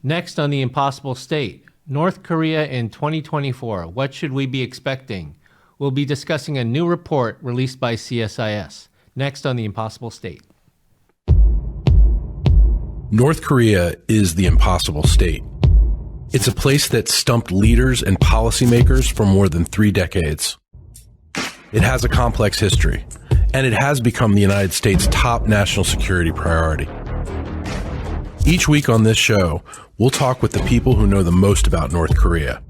Next on the impossible state, North Korea in 2024. What should we be expecting? We'll be discussing a new report released by CSIS. Next on the impossible state. North Korea is the impossible state. It's a place that stumped leaders and policymakers for more than 3 decades. It has a complex history, and it has become the United States' top national security priority. Each week on this show, we'll talk with the people who know the most about North Korea.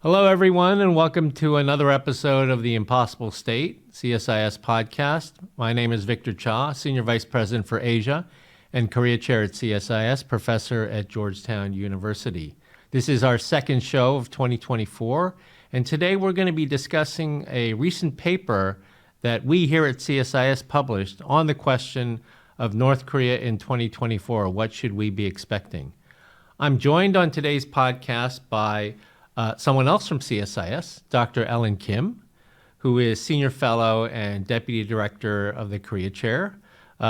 Hello, everyone, and welcome to another episode of The Impossible State, CSIS podcast. My name is Victor Cha, Senior Vice President for Asia and Korea Chair at CSIS, Professor at Georgetown University. This is our second show of 2024, and today we're going to be discussing a recent paper that we here at CSIS published on the question of North Korea in 2024. What should we be expecting? I'm joined on today's podcast by someone else from CSIS, Dr. Ellen Kim, who is Senior Fellow and Deputy Director of the Korea Chair,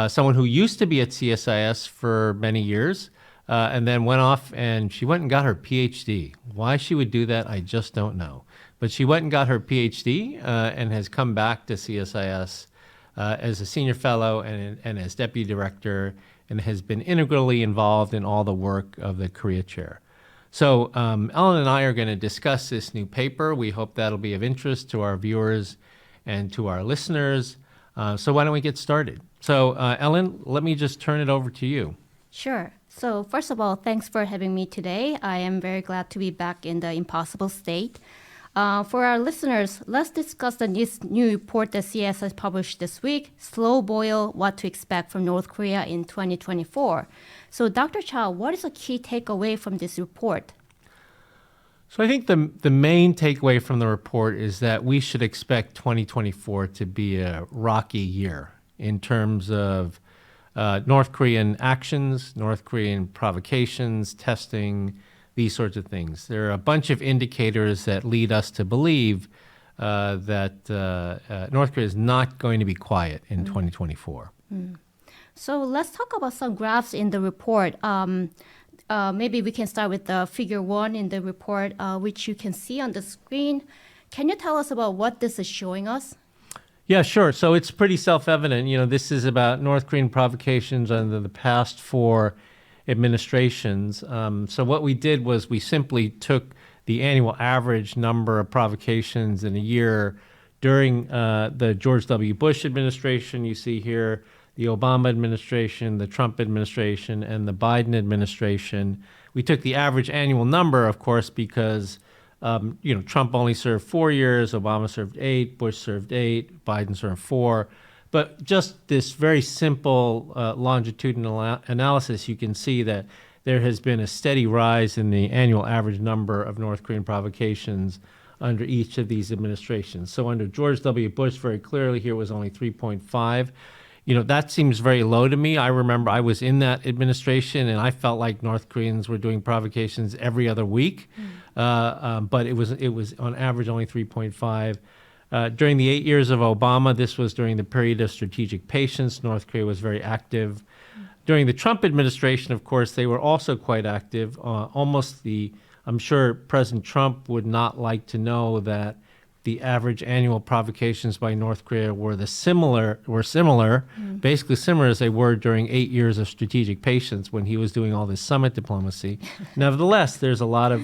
someone who used to be at CSIS for many years, and then went off and she went and got her PhD. Why she would do that, I just don't know. But she went and got her PhD and has come back to CSIS as a Senior Fellow and as Deputy Director, and has been integrally involved in all the work of the Korea Chair. So Ellen and I are going to discuss this new paper. We hope that'll be of interest to our viewers and to our listeners. So why don't we get started? So Ellen, let me just turn it over to you. Sure. So first of all, thanks for having me today. I am very glad to be back in the impossible state. For our listeners, let's discuss the new report that CSIS published this week, Slow Boil, What to Expect from North Korea in 2024. So Dr. Cha, what is the key takeaway from this report? So I think the main takeaway from the report is that we should expect 2024 to be a rocky year in terms of North Korean actions, North Korean provocations, testing, these sorts of things. There are a bunch of indicators that lead us to believe that North Korea is not going to be quiet in 2024. So let's talk about some graphs in the report. Maybe we can start with the figure 1 in the report, which you can see on the screen. Can you tell us about what this is showing us? Yeah, sure. So it's pretty self-evident. You know, this is about North Korean provocations under the past 4 administrations. So what we did was we simply took the annual average number of provocations in a year during the George W. Bush administration. You see here the Obama administration, the Trump administration, and the Biden administration. We took the average annual number, of course, because Trump only served 4 years, Obama served 8, Bush served 8, Biden served 4. But just this very simple longitudinal analysis, you can see that there has been a steady rise in the annual average number of North Korean provocations under each of these administrations. So under George W. Bush, very clearly here was only 3.5. That seems very low to me. I remember I was in that administration and I felt like North Koreans were doing provocations every other week. But it was on average only 3.5. During the 8 years of Obama, this was during the period of strategic patience. North Korea was very active. During the Trump administration, of course, they were also quite active. I'm sure President Trump would not like to know that the average annual provocations by North Korea were basically similar as they were during 8 years of strategic patience when he was doing all this summit diplomacy. Nevertheless, there's a lot of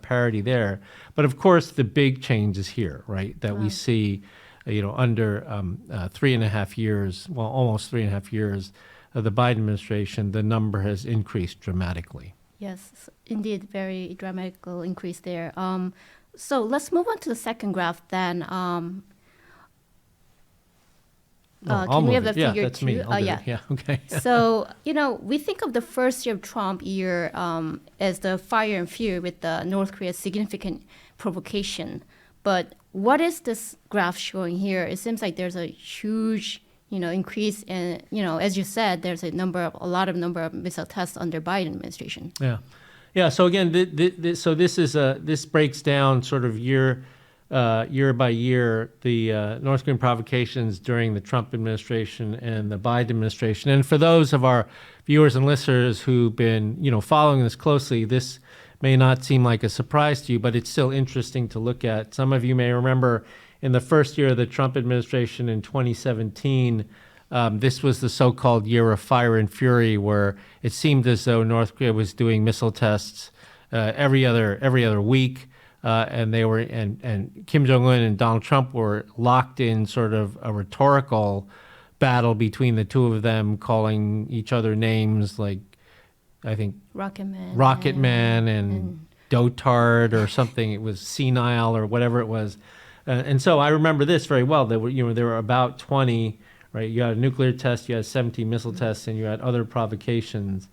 parity there. But of course, the big change is here, right? That we see, under 3.5 years, well, almost 3.5 years of the Biden administration, the number has increased dramatically. Yes, indeed, very dramatical increase there. So let's move on to the second graph then. I'll Can we have the figure 2? That's me. Yeah, okay. So, we think of the first year of Trump year as the fire and fury with the North Korea's significant provocation. But what is this graph showing here? It seems like there's a huge, increase in, as you said, there's a lot of missile tests under Biden administration. Yeah. Yeah. So again, so this breaks down sort of year by year the North Korean provocations during the Trump administration and the Biden administration. And for those of our viewers and listeners who've been following this closely, this may not seem like a surprise to you, but it's still interesting to look at. Some of you may remember in the first year of the Trump administration in 2017. This was the so-called year of fire and fury, where it seemed as though North Korea was doing missile tests every other week, and Kim Jong-un and Donald Trump were locked in sort of a rhetorical battle between the two of them, calling each other names like, I think, Rocket Man and dotard or something. It was senile or whatever it was, and so I remember this very well. There were about 20. Right, you had a nuclear test, you had 17 missile tests, and you had other provocations.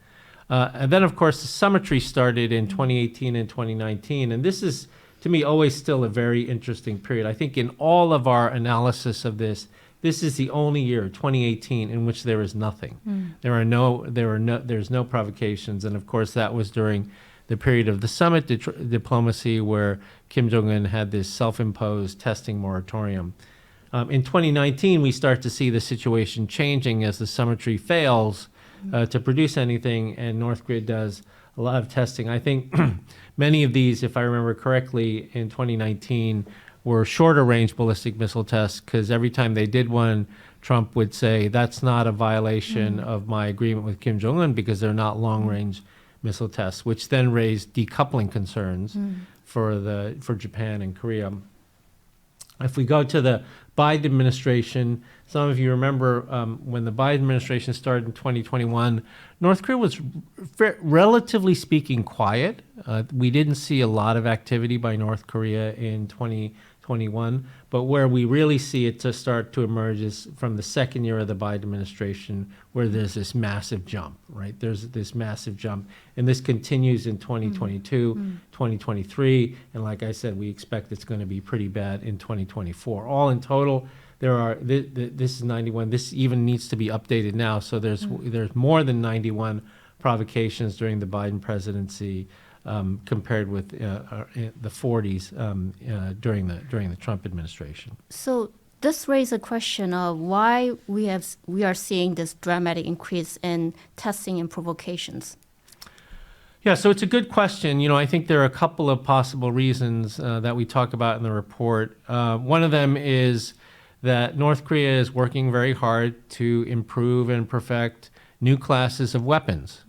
And then, of course, the summitry started in 2018 and 2019. And this is, to me, always still a very interesting period. I think in all of our analysis of this is the only year, 2018, in which there is nothing. There's no provocations. And, of course, that was during the period of the summit diplomacy, where Kim Jong-un had this self-imposed testing moratorium. In 2019, we start to see the situation changing as the summitry fails to produce anything, and North Korea does a lot of testing. I think many of these, if I remember correctly, in 2019 were shorter range ballistic missile tests, because every time they did one, Trump would say, that's not a violation of my agreement with Kim Jong-un, because they're not long range missile tests, which then raised decoupling concerns for Japan and Korea. If we go to the Biden administration, some of you remember when the Biden administration started in 2021, North Korea was relatively speaking quiet. We didn't see a lot of activity by North Korea in 2021, but where we really see it to start to emerge is from the second year of the Biden administration, where there's this massive jump, right? There's this massive jump, and this continues in 2022, 2023, and like I said, we expect it's going to be pretty bad in 2024. All in total, there are, this is 91, this even needs to be updated now, so there's more than 91 provocations during the Biden presidency, compared with the 40s during the Trump administration. So this raises a question of why we are seeing this dramatic increase in testing and provocations. Yeah, so it's a good question. I think there are a couple of possible reasons that we talk about in the report. One of them is that North Korea is working very hard to improve and perfect new classes of weapons.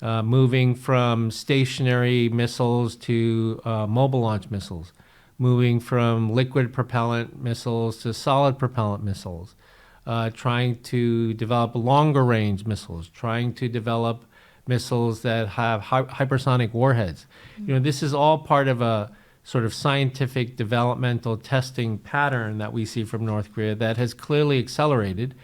Moving from stationary missiles to mobile launch missiles, moving from liquid propellant missiles to solid propellant missiles, trying to develop longer range missiles, trying to develop missiles that have hypersonic warheads. This is all part of a sort of scientific developmental testing pattern that we see from North Korea that has clearly accelerated.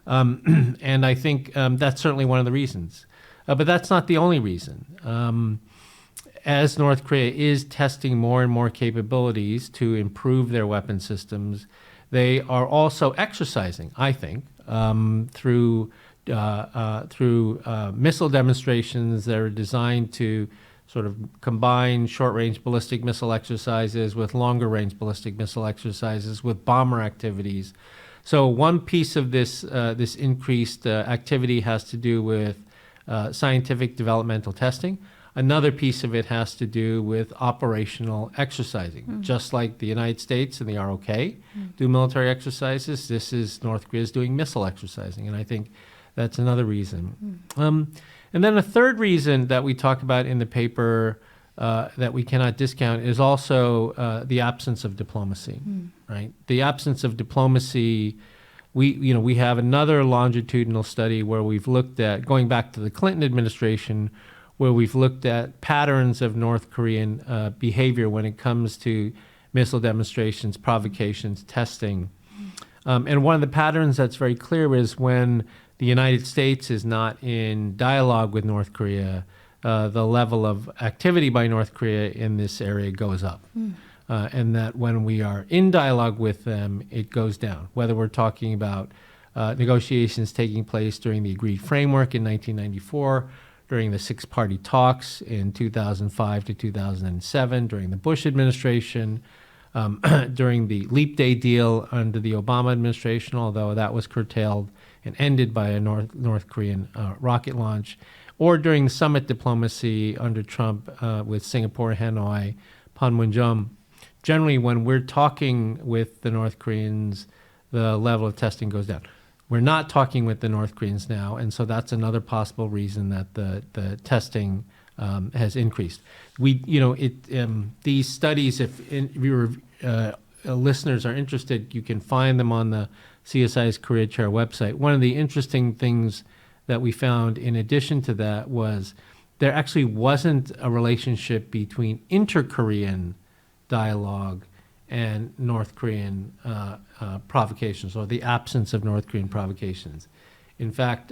And I think that's certainly one of the reasons. But that's not the only reason. As North Korea is testing more and more capabilities to improve their weapon systems, they are also exercising, I think, through missile demonstrations that are designed to sort of combine short-range ballistic missile exercises with longer-range ballistic missile exercises with bomber activities. So one piece of this increased activity has to do with scientific developmental testing. Another piece of it has to do with operational exercising. Just like the United States and the ROK do military exercises, this is North Korea's doing missile exercising, and I think that's another reason. And then a third reason that we talk about in the paper that we cannot discount is also the absence of diplomacy, right? The absence of diplomacy. We have another longitudinal study where we've looked at, going back to the Clinton administration, where we've looked at patterns of North Korean behavior when it comes to missile demonstrations, provocations, testing. And one of the patterns that's very clear is when the United States is not in dialogue with North Korea, the level of activity by North Korea in this area goes up. And that when we are in dialogue with them, it goes down. Whether we're talking about negotiations taking place during the agreed framework in 1994, during the six-party talks in 2005 to 2007, during the Bush administration, during the Leap Day deal under the Obama administration, although that was curtailed and ended by a North Korean rocket launch, or during summit diplomacy under Trump with Singapore, Hanoi, Panmunjom. Generally, when we're talking with the North Koreans, the level of testing goes down. We're not talking with the North Koreans now, and so that's another possible reason that the testing has increased. These studies, if your listeners are interested, you can find them on the CSIS Korea Chair website. One of the interesting things that we found in addition to that was there actually wasn't a relationship between inter-Korean dialogue and North Korean provocations, or the absence of North Korean provocations. In fact,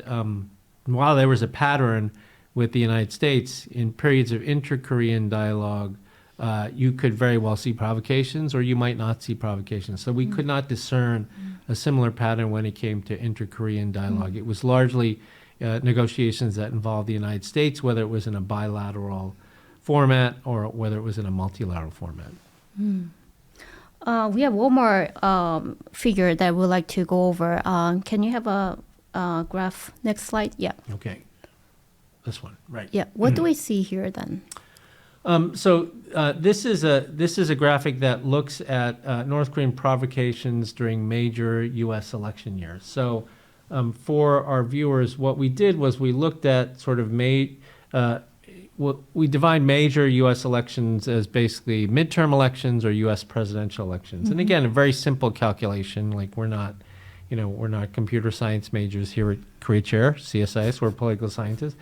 while there was a pattern with the United States, in periods of inter-Korean dialogue, you could very well see provocations, or you might not see provocations. So we could not discern a similar pattern when it came to inter-Korean dialogue. It was largely negotiations that involved the United States, whether it was in a bilateral format or whether it was in a multilateral format. We have one more figure that we'd like to go over. Can you have a graph? Next slide. Yeah. Okay. This one, right. Yeah. What do we see here then? This is a graphic that looks at North Korean provocations during major U.S. election years. So for our viewers, what we did was we looked at sort of we divide major U.S. elections as basically midterm elections or U.S. presidential elections. And again, a very simple calculation. Like we're not computer science majors here at Korea Chair, CSIS, we're political scientists.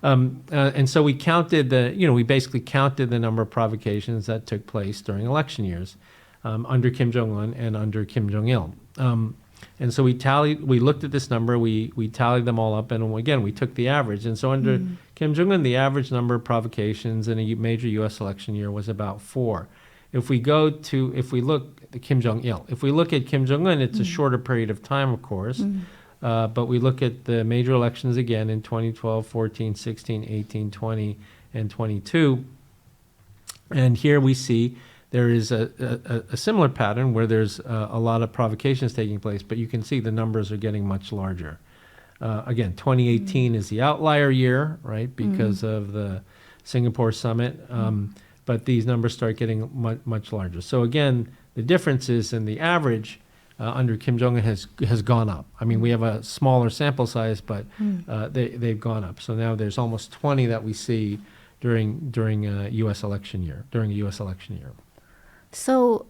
And so we counted we basically counted the number of provocations that took place during election years under Kim Jong-un and under Kim Jong-il. And so we looked at this number, we tallied them all up, and again, we took the average. And so under Kim Jong-un, the average number of provocations in a major U.S. election year was about 4. If we look at Kim Jong-il, if we look at Kim Jong-un, it's a shorter period of time, of course. But we look at the major elections again in 2012, 14, 16, 18, 20, and 22. And here we see there is a similar pattern where there's a lot of provocations taking place, but you can see the numbers are getting much larger. Again, 2018 is the outlier year, right, because of the Singapore summit. But these numbers start getting much larger. So again, the difference is in the average under Kim Jong-un has gone up. I mean, we have a smaller sample size, but they've gone up. So now there's almost 20 that we see during a U.S. election year. So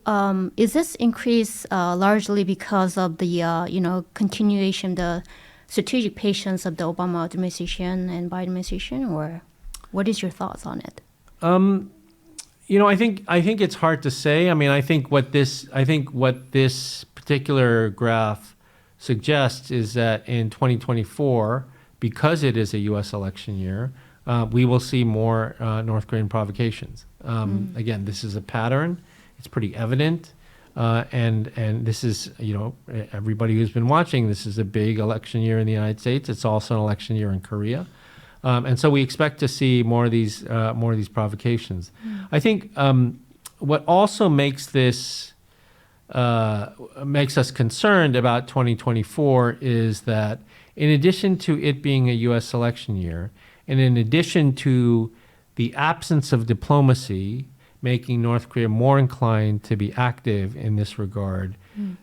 is this increase largely because of the continuation, the strategic patience of the Obama administration and Biden administration, or what is your thoughts on it? I think it's hard to say. I mean, I think what this particular graph suggests is that in 2024, because it is a U.S. election year, we will see more North Korean provocations. Again, this is a pattern. It's pretty evident. And this is, everybody who's been watching, this is a big election year in the United States. It's also an election year in Korea. And so we expect to see more of these provocations. I think what also makes us concerned about 2024 is that in addition to it being a U.S. election year, and in addition to the absence of diplomacy making North Korea more inclined to be active in this regard,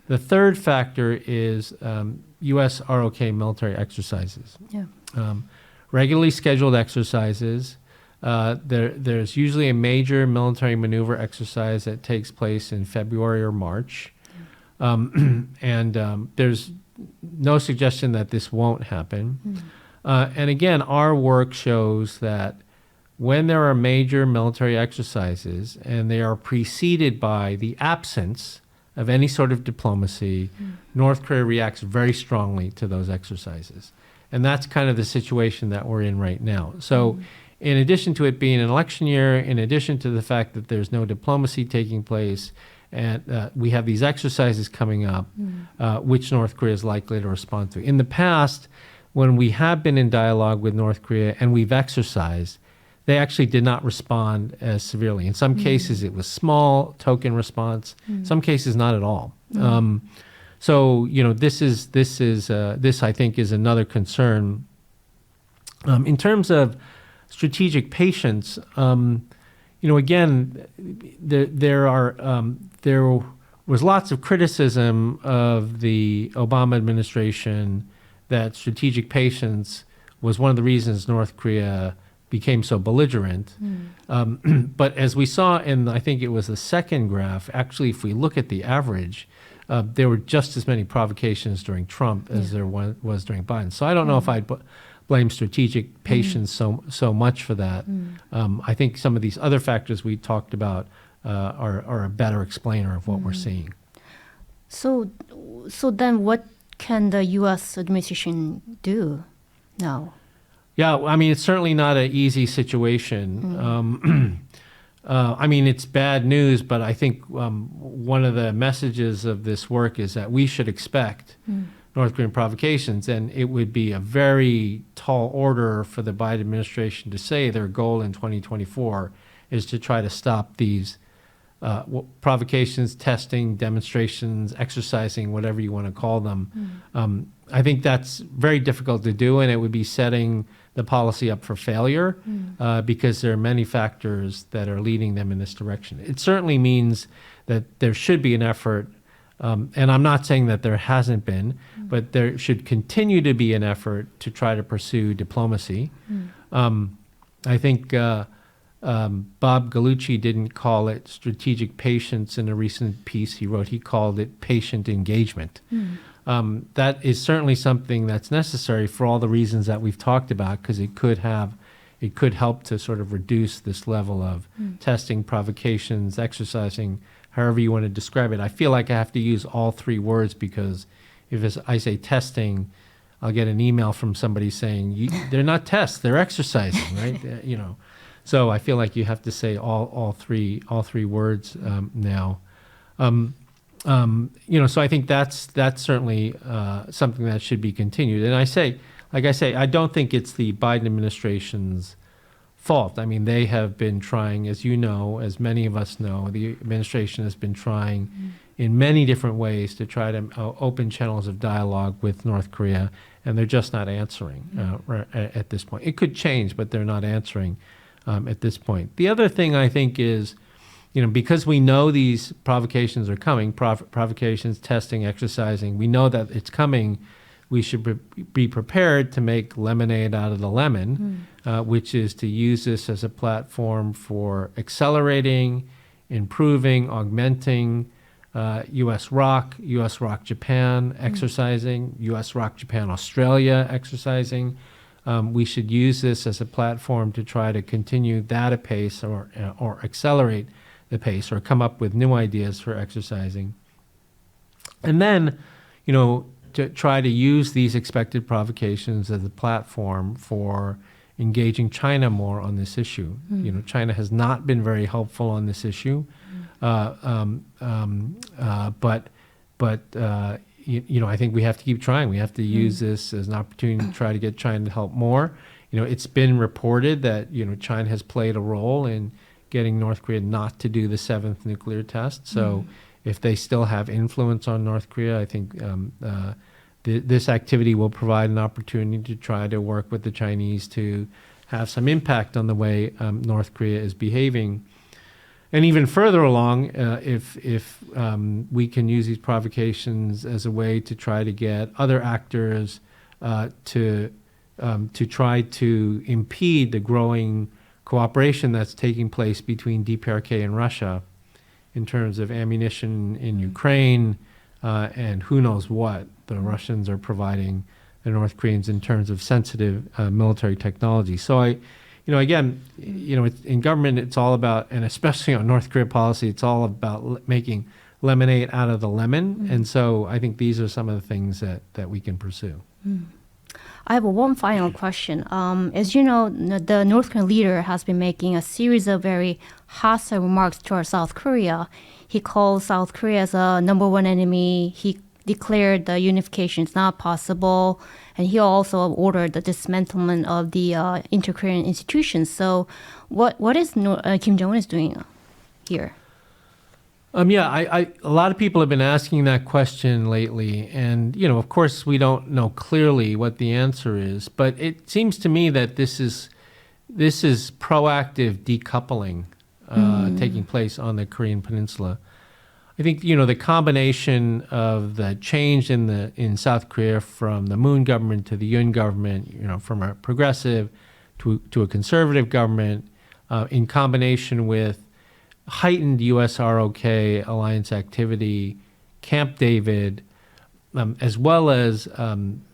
the third factor is U.S. ROK military exercises. Yeah. Regularly scheduled exercises. There's usually a major military maneuver exercise that takes place in February or March. And there's no suggestion that this won't happen. And again, our work shows that when there are major military exercises and they are preceded by the absence of any sort of diplomacy, North Korea reacts very strongly to those exercises. And that's kind of the situation that we're in right now. So in addition to it being an election year, in addition to the fact that there's no diplomacy taking place, and we have these exercises coming up, which North Korea is likely to respond to. In the past, when we have been in dialogue with North Korea and we've exercised, they actually did not respond as severely. In some cases, it was small token response. Some cases, not at all. So this I think is another concern. In terms of strategic patience, again, there was lots of criticism of the Obama administration that strategic patience was one of the reasons North Korea became so belligerent. But as we saw I think it was the second graph, actually, if we look at the average, there were just as many provocations during Trump as there was during Biden. So I don't know if I'd blame strategic patience so much for that. I think some of these other factors we talked about are a better explainer of what we're seeing. So then what can the U.S. administration do now? Yeah, I mean, it's certainly not an easy situation. I mean, it's bad news, but I think one of the messages of this work is that we should expect North Korean provocations, and it would be a very tall order for the Biden administration to say their goal in 2024 is to try to stop these provocations, testing, demonstrations, exercising, whatever you want to call them. I think that's very difficult to do, and it would be setting the policy up for failure because there are many factors that are leading them in this direction. It certainly means that there should be an effort, and I'm not saying that there hasn't been, but there should continue to be an effort to try to pursue diplomacy. I think Bob Gallucci didn't call it strategic patience in a recent piece he wrote. He called it patient engagement. That is certainly something that's necessary for all the reasons that we've talked about, because it could help to sort of reduce this level of testing, provocations, exercising, however you want to describe it. I feel like I have to use all three words, because if I say testing, I'll get an email from somebody saying they're not tests, they're exercising, right? So I feel like you have to say all three words now. So I think that's certainly something that should be continued. And like I say, I don't think it's the Biden administration's fault. I mean, they have been trying, as you know, as many of us know, the administration has been trying in many different ways to try to open channels of dialogue with North Korea, and they're just not answering at this point. It could change, but they're not answering at this point. The other thing I think is, because we know these provocations are coming, provocations, testing, exercising, we know that it's coming, we should be prepared to make lemonade out of the lemon, which is to use this as a platform for accelerating, improving, augmenting U.S. ROC Japan exercising, U.S. ROC Japan Australia exercising. We should use this as a platform to try to continue that apace or accelerate the pace, or come up with new ideas for exercising. And then, to try to use these expected provocations as a platform for engaging China more on this issue. China has not been very helpful on this issue, but I think we have to keep trying. We have to use this as an opportunity to try to get China to help more. It's been reported that China has played a role in getting North Korea not to do the 7th nuclear test. So if they still have influence on North Korea, I think this activity will provide an opportunity to try to work with the Chinese to have some impact on the way North Korea is behaving. And even further along, if we can use these provocations as a way to try to get other actors to try to impede the growing cooperation that's taking place between DPRK and Russia in terms of ammunition in Ukraine and who knows what the Russians are providing the North Koreans in terms of sensitive military technology. So in government, it's all about, and especially on North Korea policy, it's all about making lemonade out of the lemon. And so I think these are some of the things that we can pursue. I have one final question. As you know, the North Korean leader has been making a series of very hostile remarks toward South Korea. He calls South Korea as a number one enemy. He declared the unification is not possible, and he also ordered the dismantlement of the inter-Korean institutions. So, what is Kim Jong-un is doing here? A lot of people have been asking that question lately, and of course, we don't know clearly what the answer is, but it seems to me that this is proactive decoupling taking place on the Korean Peninsula. I think the combination of the change in South Korea from the Moon government to the Yoon government, from a progressive to a conservative government, in combination with heightened U.S. ROK alliance activity, Camp David, as well as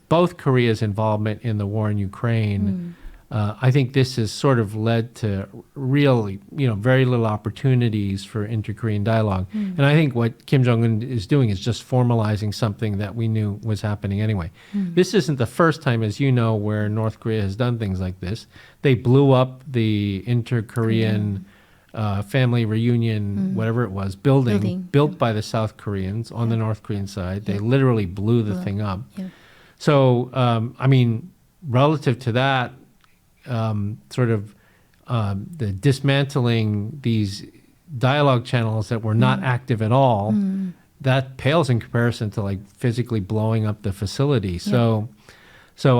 both Korea's involvement in the war in Ukraine. I think this has sort of led to really, very little opportunities for inter-Korean dialogue. And I think what Kim Jong-un is doing is just formalizing something that we knew was happening anyway. This isn't the first time, as you know, where North Korea has done things like this. They blew up the inter-Korean family reunion, whatever it was, building built by the South Koreans on the North Korean side. They literally blew the thing up. So, relative to that, the dismantling these dialogue channels that were not active at all, that pales in comparison to like physically blowing up the facility. So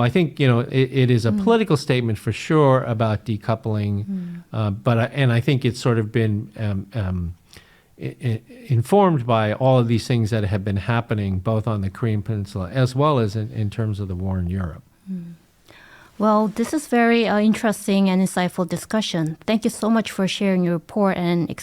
I think, it is a political statement for sure about decoupling, but I think it's sort of been informed by all of these things that have been happening both on the Korean Peninsula as well as in terms of the war in Europe. Well, this is very interesting and insightful discussion. Thank you so much for sharing your report and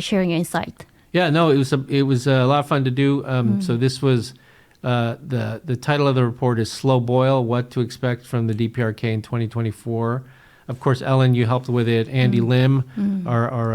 sharing your insight. Yeah, no, it was a lot of fun to do. So this was the title of the report is Slow Boil: What to Expect from the DPRK in 2024. Of course, Ellen, you helped with it. Andy Lim, our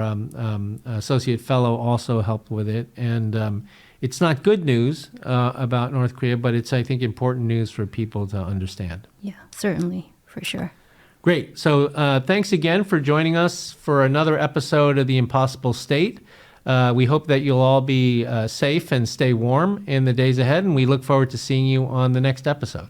associate fellow, also helped with it. And it's not good news about North Korea, but it's, I think, important news for people to understand. Yeah, certainly, for sure. Great. So thanks again for joining us for another episode of The Impossible State. We hope that you'll all be safe and stay warm in the days ahead, and we look forward to seeing you on the next episode.